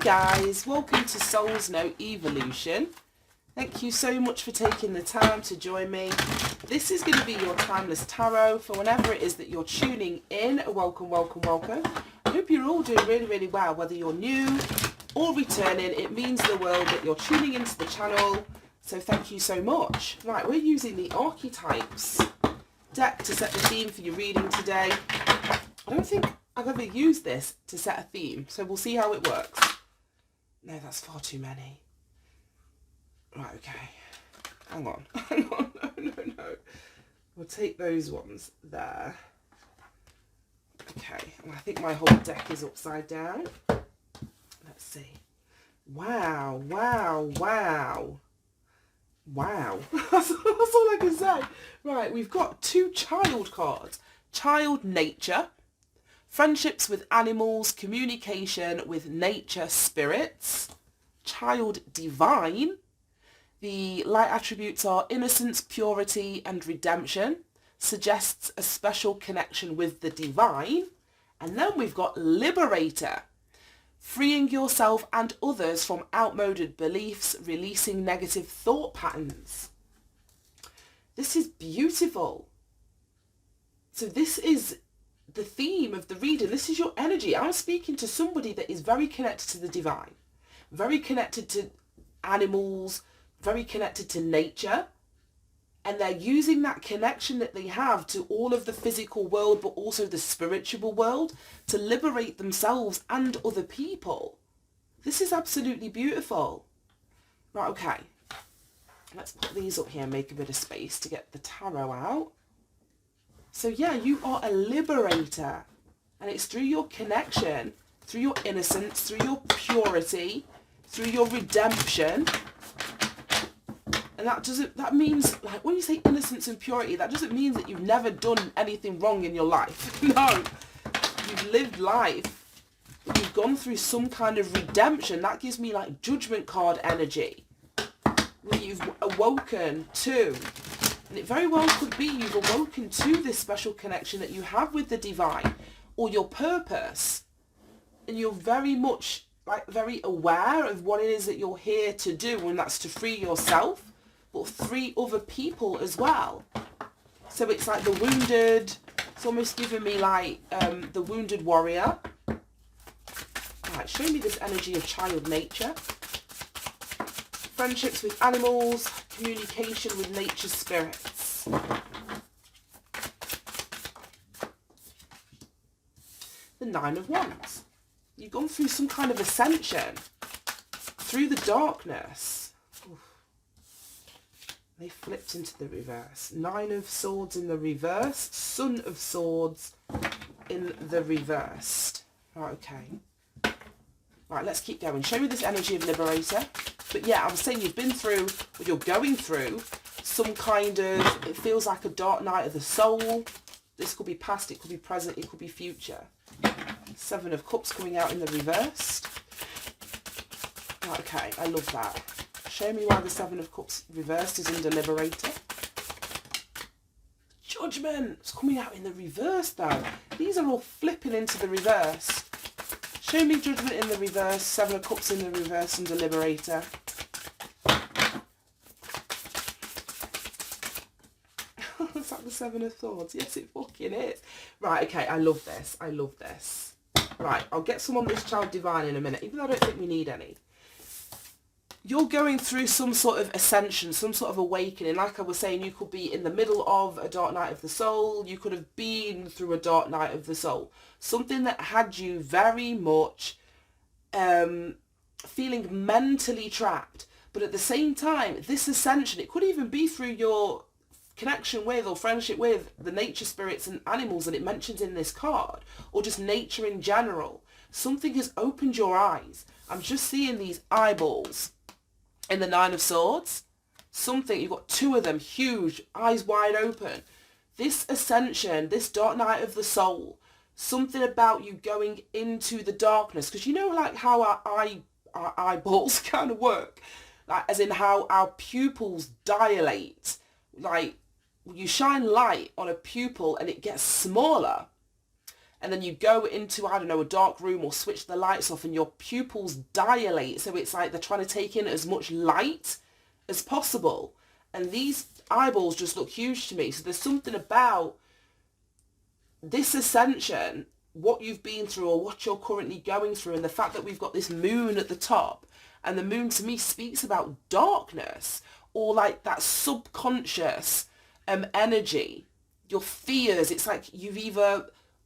guys, welcome to Soul's No Evolution. Thank you so much for taking the time to join me. This is going to be your timeless tarot for whenever it is that you're tuning in. Welcome, welcome, welcome. I hope you're all doing really, really well, whether you're new or returning. It means the world that you're tuning into the channel, so thank you so much. Right, we're using the Archetypes deck to set the theme for your reading today. I don't think I've ever used this to set a theme, so we'll see how it works. No, that's far too many. Right, okay. Hang on. Hang on. No. We'll take those ones there. Okay. And I think my whole deck is upside down. Let's see. Wow. That's all I can say. Right, we've got two child cards. Child nature. Friendships with animals, communication with nature spirits. Child divine. The light attributes are innocence, purity and redemption. Suggests a special connection with the divine. And then we've got liberator. Freeing yourself and others from outmoded beliefs, releasing negative thought patterns. This is beautiful. So this is the theme of the reading. This is your energy. I'm speaking to somebody that is very connected to the divine, very connected to animals, very connected to nature, and they're using that connection that they have to all of the physical world but also the spiritual world to liberate themselves and other people. This is absolutely beautiful. Right, okay. Let's put these up here and make a bit of space to get the tarot out. So yeah, you are a liberator, and it's through your connection, through your innocence, through your purity, through your redemption. And that means, like, when you say innocence and purity, that doesn't mean that you've never done anything wrong in your life. No, you've lived life, you've gone through some kind of redemption. That gives me like judgment card energy, where you've awoken to. And it very well could be you've awoken to this special connection that you have with the divine or your purpose. And you're very much, like, very aware of what it is that you're here to do, and that's to free yourself, but free other people as well. So it's like the wounded, it's almost giving me like the wounded warrior. Right, show me this energy of child nature. Friendships with animals, communication with nature spirits. The Nine of Wands. You've gone through some kind of ascension through the darkness. Oof. They flipped into the reverse. Nine of Swords in the reverse. Son of Swords in the reversed. Right, okay. Right, let's keep going. Show me this energy of liberator. But yeah, I was saying you've been through, or you're going through, some kind of, it feels like a dark night of the soul. This could be past, it could be present, it could be future. Seven of Cups coming out in the reversed. Right, okay, I love that. Show me why the Seven of Cups reversed is under liberator. Judgment! It's coming out in the reverse though. These are all flipping into the reverse. Show me Judgment in the reverse, Seven of Cups in the reverse under liberator. Is that the Seven of Swords? Yes, it fucking is. Right, okay, I love this. I love this. Right, I'll get some on this child divine in a minute, even though I don't think we need any. You're going through some sort of ascension, some sort of awakening. Like I was saying, you could be in the middle of a dark night of the soul. You could have been through a dark night of the soul. Something that had you very much feeling mentally trapped. But at the same time, this ascension, it could even be through your connection with or friendship with the nature spirits and animals that it mentions in this card, or just nature in general. Something has opened your eyes. I'm just seeing these eyeballs in the Nine of Swords. Something, you've got two of them, huge, eyes wide open. This ascension, this dark night of the soul, something about you going into the darkness, because you know, like how our eyeballs kind of work, like as in how our pupils dilate. Like you shine light on a pupil and it gets smaller, and then you go into, I don't know, a dark room or switch the lights off and your pupils dilate. So it's like they're trying to take in as much light as possible. And these eyeballs just look huge to me. So there's something about this ascension, what you've been through or what you're currently going through, and the fact that we've got this moon at the top. And the moon to me speaks about darkness, or like that subconscious energy, your fears. It's like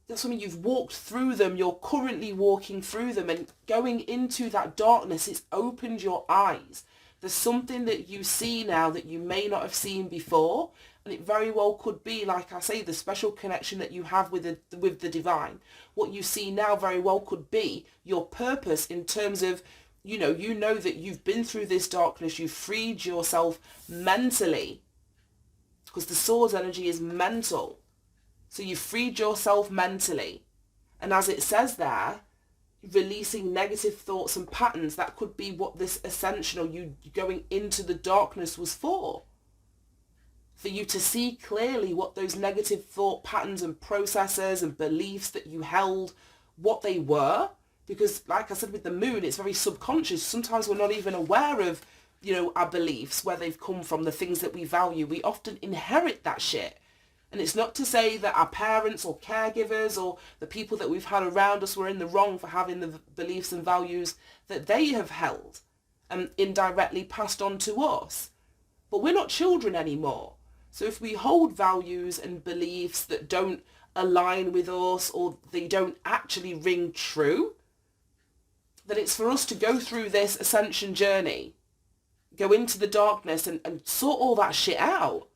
that's something you've walked through them, you're currently walking through them, and going into that darkness, it's opened your eyes. There's something that you see now that you may not have seen before, and it very well could be, like I say, the special connection that you have with the divine. What you see now very well could be your purpose in terms of, you know that you've been through this darkness, you've freed yourself mentally, because the sword's energy is mental. So you've freed yourself mentally. And as it says there, releasing negative thoughts and patterns, that could be what this ascension, or you going into the darkness, was for you to see clearly what those negative thought patterns and processes and beliefs that you held, what they were. Because like I said, with the moon, it's very subconscious. Sometimes we're not even aware of, our beliefs, where they've come from, the things that we value. We often inherit that shit. And it's not to say that our parents or caregivers or the people that we've had around us were in the wrong for having the beliefs and values that they have held and indirectly passed on to us. But we're not children anymore. So if we hold values and beliefs that don't align with us, or they don't actually ring true, then it's for us to go through this ascension journey, go into the darkness and sort all that shit out.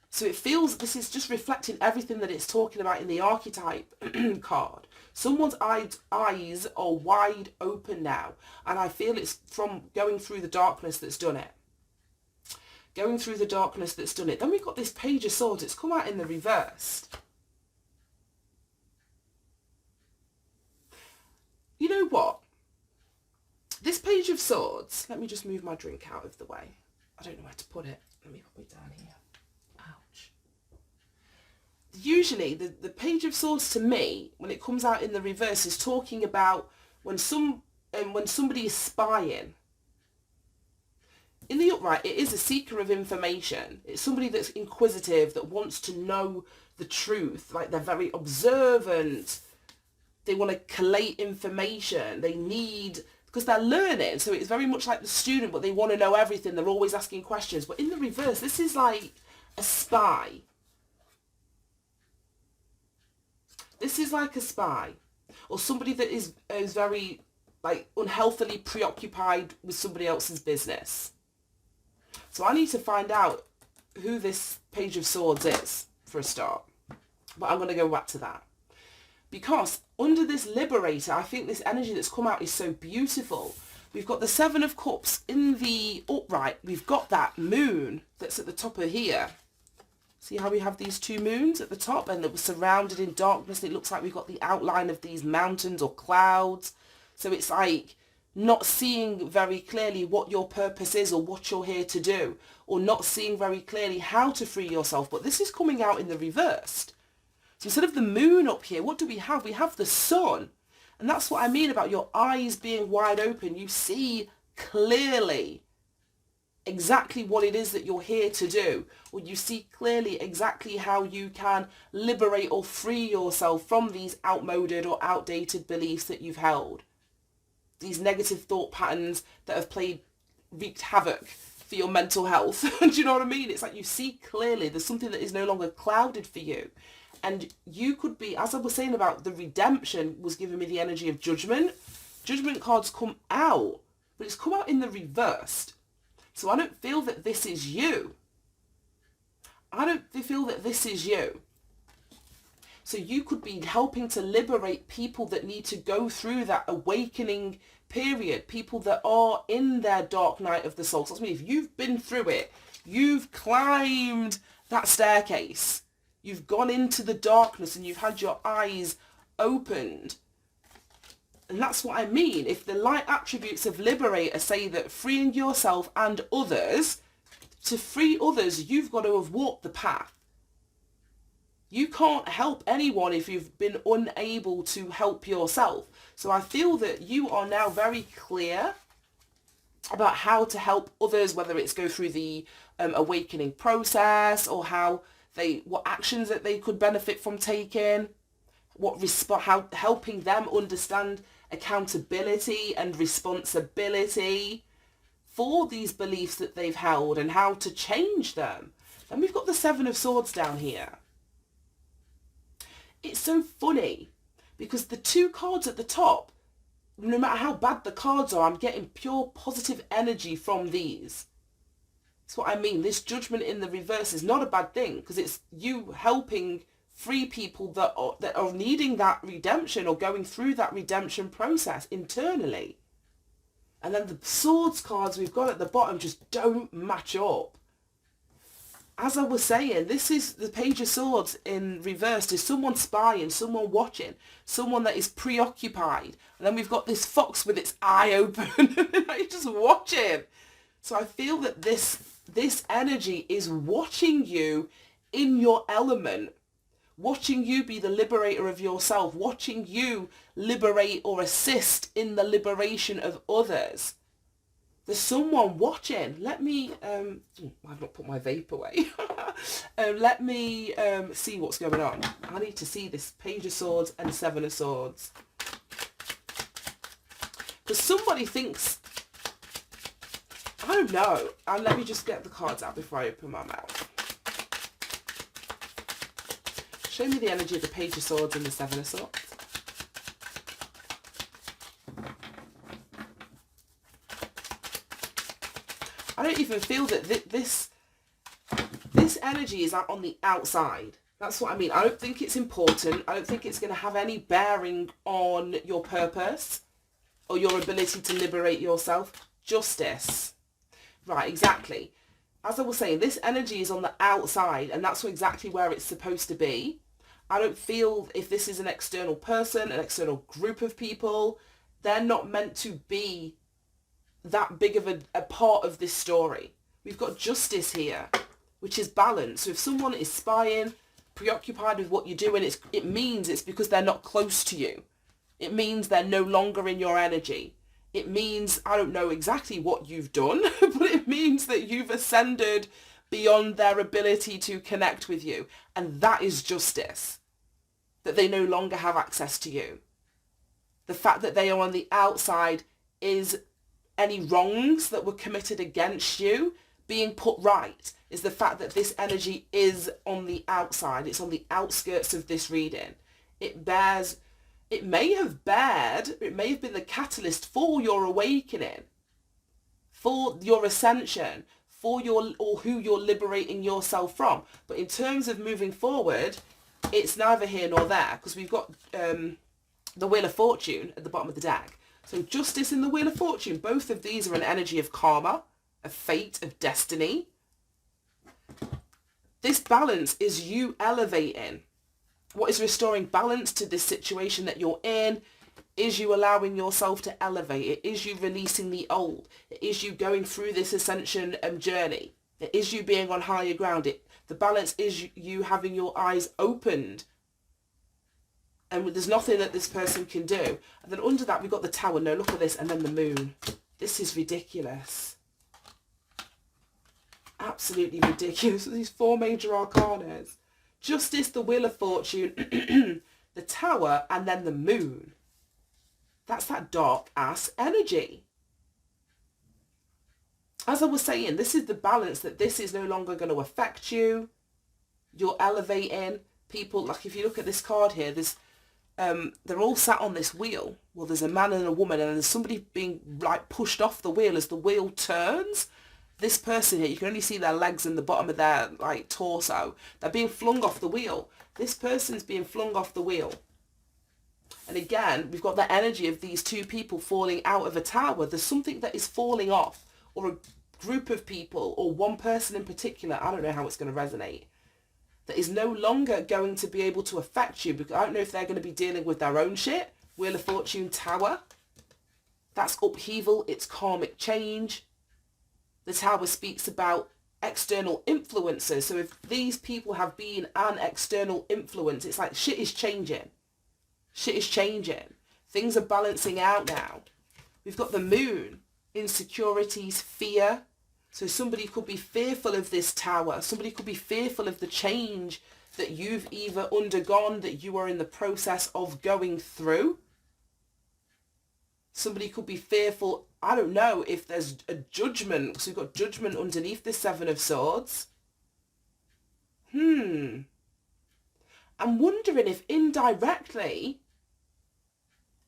So it feels, this is just reflecting everything that it's talking about in the archetype card. Someone's eyes are wide open now, and I feel it's from going through the darkness that's done it. Going through the darkness that's done it. Then we've got this Page of Swords. It's come out in the reverse. You know what? This Page of Swords, let me just move my drink out of the way. I don't know where to put it. Let me put it down here. Ouch. Usually, the Page of Swords to me, when it comes out in the reverse, is talking about when somebody is spying. In the upright, it is a seeker of information. It's somebody that's inquisitive, that wants to know the truth. Like, they're very observant. They want to collate information. They need, because they're learning. So it's very much like the student, but they want to know everything. They're always asking questions. But in the reverse, this is like a spy. This is like a spy. Or somebody that is very, like, unhealthily preoccupied with somebody else's business. So I need to find out who this Page of Swords is, for a start. But I'm going to go back to that. Because under this Liberator, I think this energy that's come out is so beautiful. We've got the Seven of Cups in the upright. We've got that moon that's at the top of here. See how we have these two moons at the top, and it was surrounded in darkness. It looks like we've got the outline of these mountains or clouds. So it's like not seeing very clearly what your purpose is or what you're here to do, or not seeing very clearly how to free yourself. But this is coming out in the reversed. So instead of the moon up here, what do we have? We have the sun. And that's what I mean about your eyes being wide open. You see clearly exactly what it is that you're here to do, or you see clearly exactly how you can liberate or free yourself from these outmoded or outdated beliefs that you've held. These negative thought patterns that have wreaked havoc for your mental health. Do you know what I mean? It's like you see clearly there's something that is no longer clouded for you. And you could be, as I was saying about the redemption, was giving me the energy of judgment. Judgment cards come out, but it's come out in the reversed. So I don't feel that this is you. I don't feel that this is you. So you could be helping to liberate people that need to go through that awakening period, people that are in their dark night of the soul. So I mean, if you've been through it, you've climbed that staircase, you've gone into the darkness and you've had your eyes opened. And that's what I mean. If the light attributes of Liberator say that freeing yourself and others, to free others, you've got to have walked the path. You can't help anyone if you've been unable to help yourself. So I feel that you are now very clear about how to help others, whether it's go through the awakening process, or what actions that they could benefit from taking, how helping them understand accountability and responsibility for these beliefs that they've held and how to change them. And we've got the Seven of Swords down here. It's so funny because the two cards at the top, no matter how bad the cards are, I'm getting pure positive energy from these. That's what I mean. This Judgment in the reverse is not a bad thing, because it's you helping free people that are needing that redemption or going through that redemption process internally. And then the Swords cards we've got at the bottom just don't match up. As I was saying, this is the Page of Swords in reverse. Is someone spying, someone watching, someone that is preoccupied. And then we've got this fox with its eye open and just watching. So I feel that this energy is watching you in your element, watching you be the liberator of yourself, watching you liberate or assist in the liberation of others. There's someone watching. Let me, I've not put my vape away. Let me see what's going on. I need to see this Page of Swords and Seven of Swords. Because somebody thinks, I don't know. And let me just get the cards out before I open my mouth. Show me the energy of the Page of Swords and the Seven of Swords. I don't even feel that this energy is on the outside. That's what I mean. I don't think it's important. I don't think it's going to have any bearing on your purpose or your ability to liberate yourself. Justice. Right, exactly. As I was saying, this energy is on the outside, and that's exactly where it's supposed to be. I don't feel if this is an external person, an external group of people, they're not meant to be that big of a part of this story. We've got justice here, which is balance. So if someone is spying, preoccupied with what you're doing, it means it's because they're not close to you. It means they're no longer in your energy. It means, I don't know exactly what you've done, but it means that you've ascended beyond their ability to connect with you. And that is justice. That they no longer have access to you. The fact that they are on the outside is any wrongs that were committed against you being put right, is the fact that this energy is on the outside. It's on the outskirts of this reading. It may have been the catalyst for your awakening, for your ascension, or who you're liberating yourself from. But in terms of moving forward, it's neither here nor there, because we've got the Wheel of Fortune at the bottom of the deck. So justice and the Wheel of Fortune, both of these are an energy of karma, of fate, of destiny. This balance is you elevating. What is restoring balance to this situation that you're in is you allowing yourself to elevate. It is you releasing the old. It is you going through this ascension journey. It is you being on higher ground. The balance is you having your eyes opened. And there's nothing that this person can do. And then under that, we've got the Tower. No, look at this. And then the Moon. This is ridiculous. Absolutely ridiculous. These four major arcanas. Justice, the Wheel of Fortune, the Tower, and then the Moon. That's that dark ass energy. As I was saying, this is the balance, that this is no longer going to affect you. You're elevating people. Like if you look at this card here, they're all sat on this wheel. Well, there's a man and a woman, and there's somebody being like pushed off the wheel as the wheel turns. This person here, you can only see their legs and the bottom of their like torso. They're being flung off the wheel. This person's being flung off the wheel. And again, we've got the energy of these two people falling out of a tower. There's something that is falling off, or a group of people, or one person in particular. I don't know how it's going to resonate. That is no longer going to be able to affect you, because I don't know if they're going to be dealing with their own shit. Wheel of Fortune, Tower. That's upheaval. It's karmic change. The Tower speaks about external influences. So if these people have been an external influence, it's like shit is changing. Shit is changing. Things are balancing out now. We've got the moon, insecurities, fear. So somebody could be fearful of this tower. Somebody could be fearful of the change that you've either undergone, that you are in the process of going through. Somebody could be fearful, I don't know, if there's a judgment. So we've got judgment underneath the Seven of Swords. I'm wondering if indirectly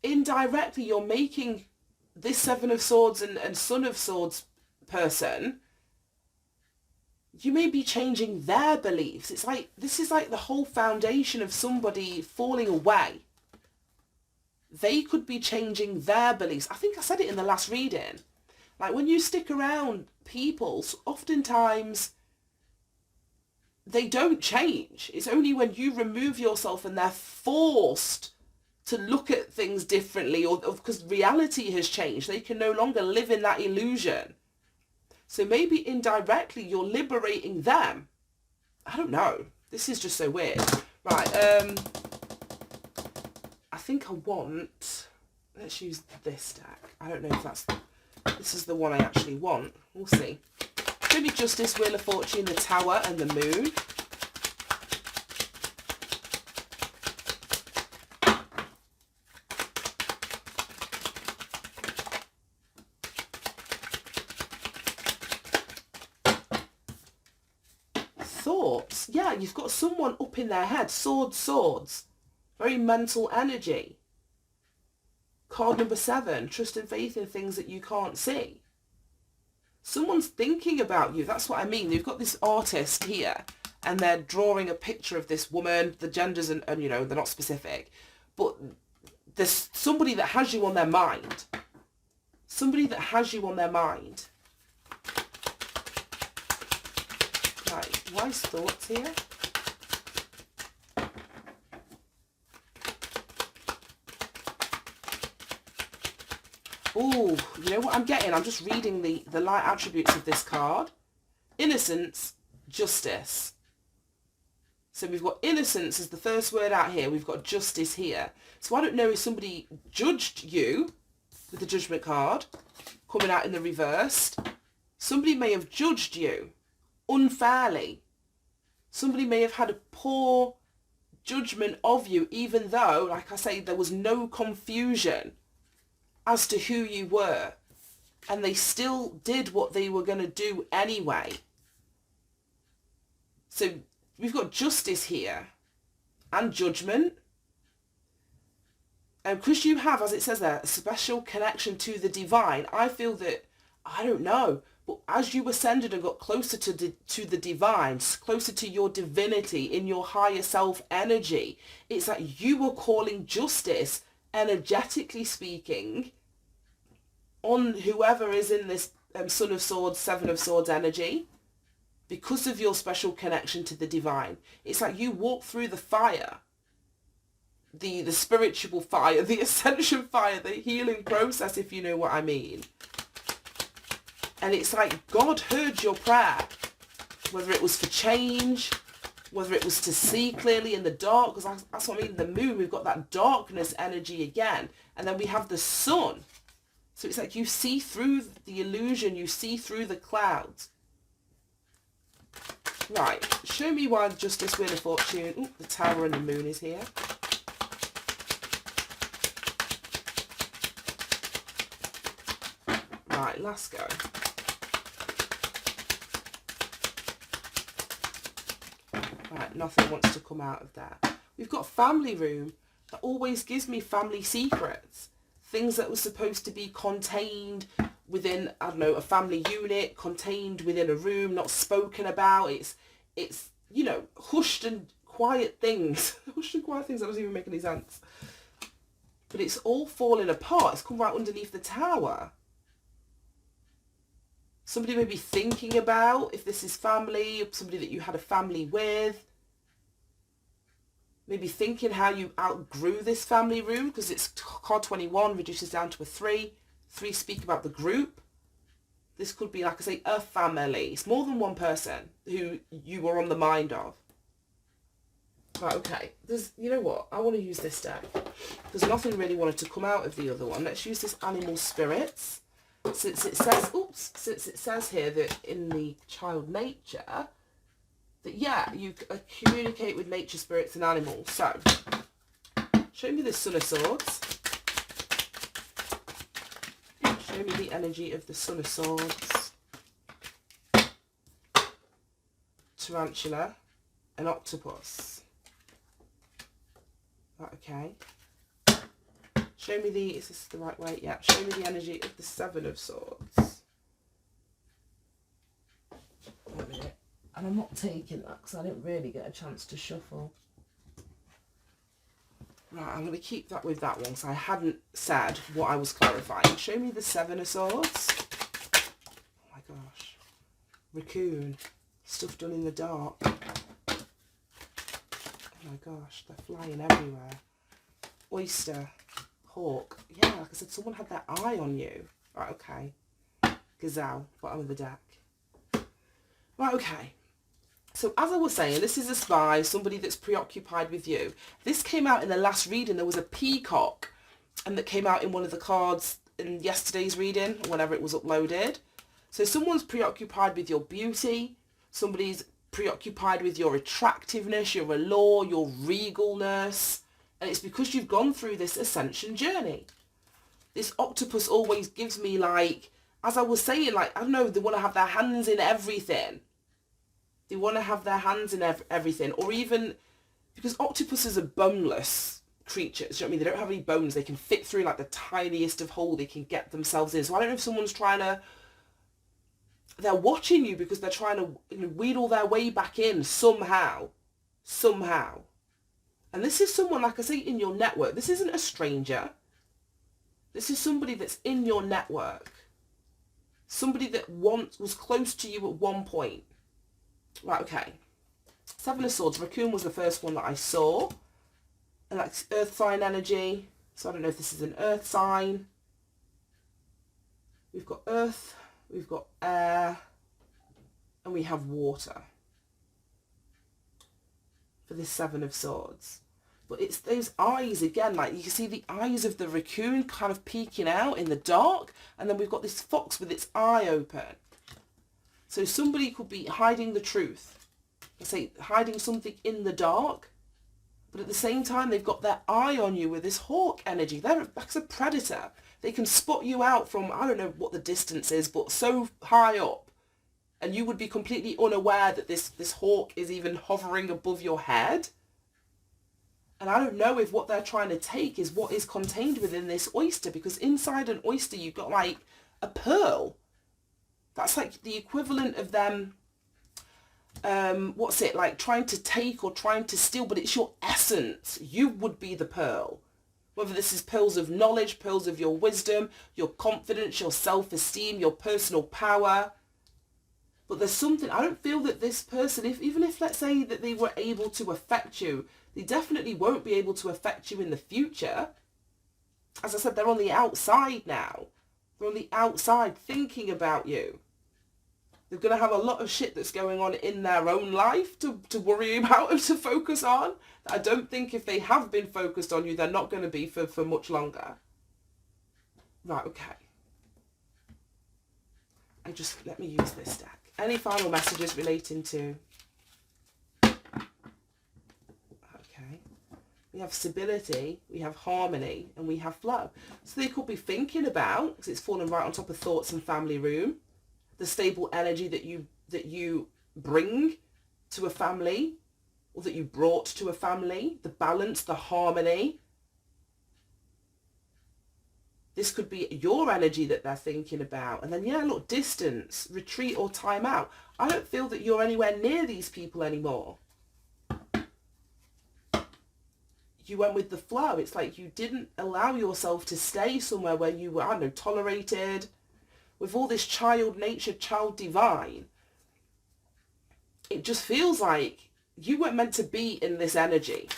you're making this Seven of Swords and Son of Swords person, you may be changing their beliefs. It's like, this is like the whole foundation of somebody falling away. They could be changing their beliefs. I think I said it in the last reading. Like when you stick around people, oftentimes they don't change. It's only when you remove yourself and they're forced to look at things differently, or because reality has changed. They can no longer live in that illusion. So maybe indirectly you're liberating them. I don't know. This is just so weird. Right, I think I want... Let's use this deck. I don't know if that's... This is the one I actually want. We'll see. Maybe Justice, Wheel of Fortune, the Tower, and the Moon. Thoughts. Yeah, you've got someone up in their head. Swords. Very mental energy. Card number 7. Trust and faith in things that you can't see. Someone's thinking about you. That's what I mean. You've got this artist here and they're drawing a picture of this woman. The genders and you know, they're not specific. But there's somebody that has you on their mind. Somebody that has you on their mind. Right, wise thoughts here. Oh, you know what I'm getting? I'm just reading the light attributes of this card. Innocence, justice. So we've got innocence as the first word out here. We've got justice here. So I don't know if somebody judged you with the judgment card coming out in the reversed. Somebody may have judged you unfairly. Somebody may have had a poor judgment of you, even though, like I say, there was no confusion as to who you were, and they still did what they were going to do anyway. So we've got justice here and judgment, and because you have, as it says there, a special connection to the divine, I feel that, I don't know, but as you ascended and got closer to the divine, closer to your divinity, in your higher self energy, it's like you were calling justice, energetically speaking, on whoever is in this Son of Swords, Seven of Swords energy, because of your special connection to the divine. It's like you walk through the fire, the spiritual fire, the ascension fire, the healing process, if you know what I mean. And it's like God heard your prayer, whether it was for change, whether it was to see clearly in the dark, because that's what I mean, the moon, we've got that darkness energy again, and then we have the sun. So it's like you see through the illusion, you see through the clouds. Right, show me why Justice, Wheel of Fortune, ooh, the Tower and the Moon is here. Right, let's go. Right, nothing wants to come out of there. We've got family room. That always gives me family secrets. Things that were supposed to be contained within, I don't know, a family unit, contained within a room, not spoken about. It's you know, hushed and quiet things. Hushed and quiet things, that doesn't even make any sense. But it's all falling apart. It's come right underneath the tower. Somebody may be thinking about if this is family, somebody that you had a family with. Maybe thinking how you outgrew this family room, because it's card 21 reduces down to a 3. 3 speak about the group. This could be, like I say, a family. It's more than one person who you were on the mind of. Right, okay. You know what? I want to use this deck. There's nothing really wanted to come out of the other one. Let's use this animal spirits. Since it says here that in the child nature, that yeah, you communicate with nature, spirits and animals. So, show me the Son of Swords. Show me the energy of the Son of Swords. Tarantula and octopus. Right, okay. Show me the, is this the right way? Yeah, show me the energy of the Seven of Swords. Wait a minute. And I'm not taking that because I didn't really get a chance to shuffle. Right, I'm going to keep that with that one because I hadn't said what I was clarifying. Show me the Seven of Swords. Oh my gosh. Raccoon. Stuff done in the dark. Oh my gosh, they're flying everywhere. Oyster. Hawk. Yeah, like I said, someone had their eye on you. Right, okay. Gazelle, bottom of the deck. Right, okay. So as I was saying, this is a spy, somebody that's preoccupied with you. This came out in the last reading. There was a peacock, and that came out in one of the cards in yesterday's reading, whenever it was uploaded. So someone's preoccupied with your beauty. Somebody's preoccupied with your attractiveness, your allure, your regalness. And it's because you've gone through this ascension journey. This octopus always gives me, like, as I was saying, like, I don't know, they want to have their hands in everything. They want to have their hands in everything. Or even, because octopuses are boneless creatures, you know what I mean? They don't have any bones. They can fit through, like, the tiniest of hole they can get themselves in. So I don't know if someone's trying to, they're watching you because they're trying to, you know, wheedle their way back in somehow. Somehow. And this is someone, like I say, in your network. This isn't a stranger. This is somebody that's in your network. Somebody that was close to you at one point. Right, okay. Seven of Swords. Raccoon was the first one that I saw. And that's earth sign energy. So I don't know if this is an earth sign. We've got earth. We've got air. And we have water. For this Seven of Swords. But it's those eyes again, like you can see the eyes of the raccoon kind of peeking out in the dark, and then we've got this fox with its eye open. So somebody could be hiding the truth, let's say hiding something in the dark, but at the same time they've got their eye on you with this hawk energy. They're like a predator. They can spot you out from, I don't know what the distance is, but so high up. And you would be completely unaware that this hawk is even hovering above your head. And I don't know if what they're trying to take is what is contained within this oyster, because inside an oyster you've got like a pearl. That's like the equivalent of them, what's it, like trying to take or trying to steal, but it's your essence. You would be the pearl. Whether this is pearls of knowledge, pearls of your wisdom, your confidence, your self-esteem, your personal power. But there's something, I don't feel that this person, even if let's say that they were able to affect you, they definitely won't be able to affect you in the future. As I said, they're on the outside now. They're on the outside thinking about you. They're going to have a lot of shit that's going on in their own life to worry about and to focus on. I don't think if they have been focused on you, they're not going to be for much longer. Right, okay. Let me use this deck. Any final messages relating to... Okay. We have stability, we have harmony, and we have flow. So they could be thinking about, because it's falling right on top of thoughts and family room, the stable energy that you bring to a family, or that you brought to a family, the balance, the harmony. This could be your energy that they're thinking about. And then, yeah, look, distance, retreat or time out. I don't feel that you're anywhere near these people anymore. You went with the flow. It's like you didn't allow yourself to stay somewhere where you were, I don't know, tolerated. With all this child nature, child divine, it just feels like you weren't meant to be in this energy.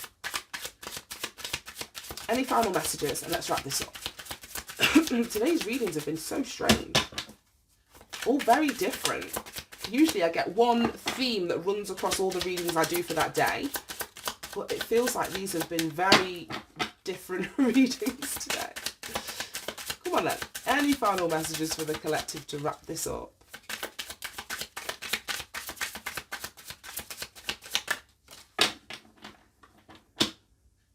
Any final messages? And let's wrap this up. Today's readings have been so strange. all very different. Usually I get one theme that runs across all the readings I do for that day, but it feels like these have been very different readings today. Come on then, any final messages for the collective to wrap this up?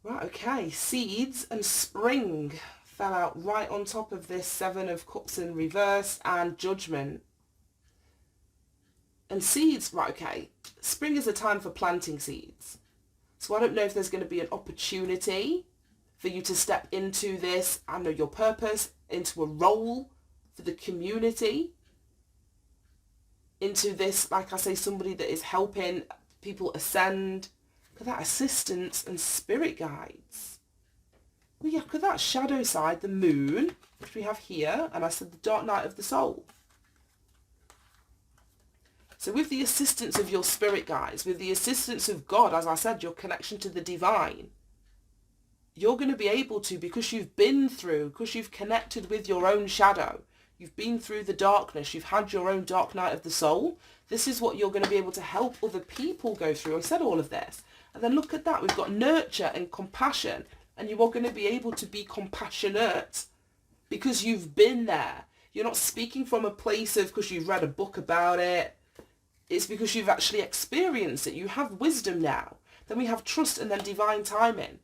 Right, okay, seeds and spring fell out right on top of this Seven of Cups in reverse and judgment. And seeds, right, okay, spring is a time for planting seeds. So I don't know if there's going to be an opportunity for you to step into this, I know your purpose, into a role for the community, into this, like I say, somebody that is helping people ascend. Look at that, assistance and spirit guides. Well, yeah, look at that shadow side, the moon, which we have here, and I said the dark night of the soul. So with the assistance of your spirit guides, with the assistance of God, as I said, your connection to the divine, you're going to be able to, because you've been through, because you've connected with your own shadow, you've been through the darkness, you've had your own dark night of the soul, this is what you're going to be able to help other people go through. I said all of this. And then look at that, we've got nurture and compassion, and you are going to be able to be compassionate because you've been there. You're not speaking from a place of because you've read a book about it. It's because you've actually experienced it. You have wisdom now. Then we have trust and then divine timing.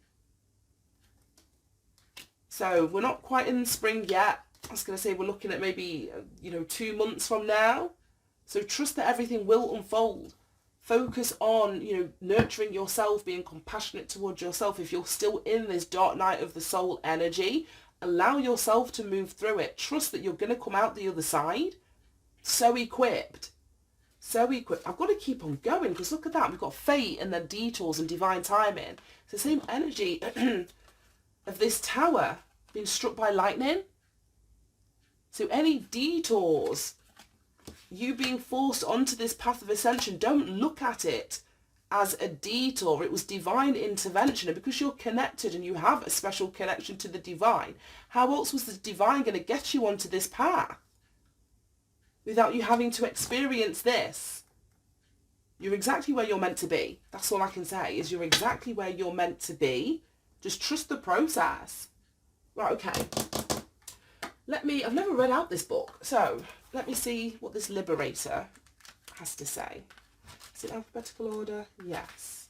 So we're not quite in spring yet. I was going to say we're looking at maybe, 2 months from now. So trust that everything will unfold. Focus on, nurturing yourself, being compassionate towards yourself. If you're still in this dark night of the soul energy, allow yourself to move through it. Trust that you're going to come out the other side so equipped. So equipped. I've got to keep on going because look at that. We've got fate and then detours and divine timing. It's the same energy of this tower being struck by lightning. So any detours, you being forced onto this path of ascension, don't look at it as a detour. It was divine intervention. And because you're connected and you have a special connection to the divine, how else was the divine going to get you onto this path without you having to experience this? You're exactly where you're meant to be. That's all I can say, is you're exactly where you're meant to be. Just trust the process. Right, okay. I've never read out this book, so let me see what this Liberator has to say. Is it alphabetical order? Yes.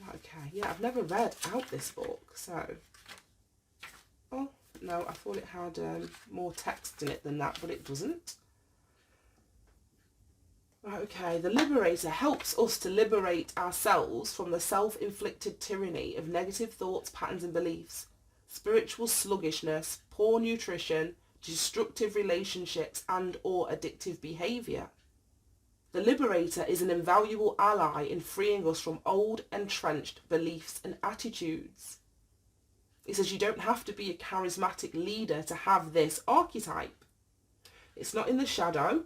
Okay, yeah, I've never read out this book, so... Oh, no, I thought it had more text in it than that, but it doesn't. Right, okay, the Liberator helps us to liberate ourselves from the self-inflicted tyranny of negative thoughts, patterns and beliefs, spiritual sluggishness, poor nutrition, destructive relationships and or addictive behaviour. The Liberator is an invaluable ally in freeing us from old entrenched beliefs and attitudes. It says you don't have to be a charismatic leader to have this archetype. It's not in the shadow.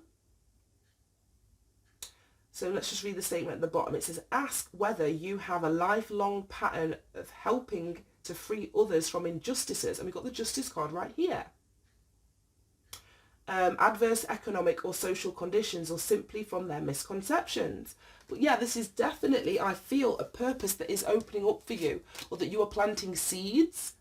So let's just read the statement at the bottom. It says, ask whether you have a lifelong pattern of helping to free others from injustices. And we've got the justice card right here. Adverse economic or social conditions or simply from their misconceptions. But yeah, this is definitely, I feel, a purpose that is opening up for you, or that you are planting seeds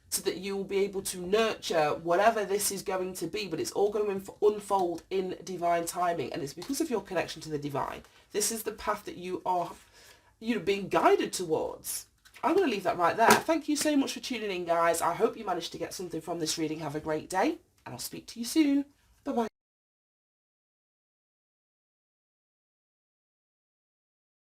so that you will be able to nurture whatever this is going to be, but it's all going to unfold in divine timing, and it's because of your connection to the divine. This is the path that you are being guided towards. I'm going to leave that right there. Thank you so much for tuning in, guys. I hope you managed to get something from this reading. Have a great day, and I'll speak to you soon.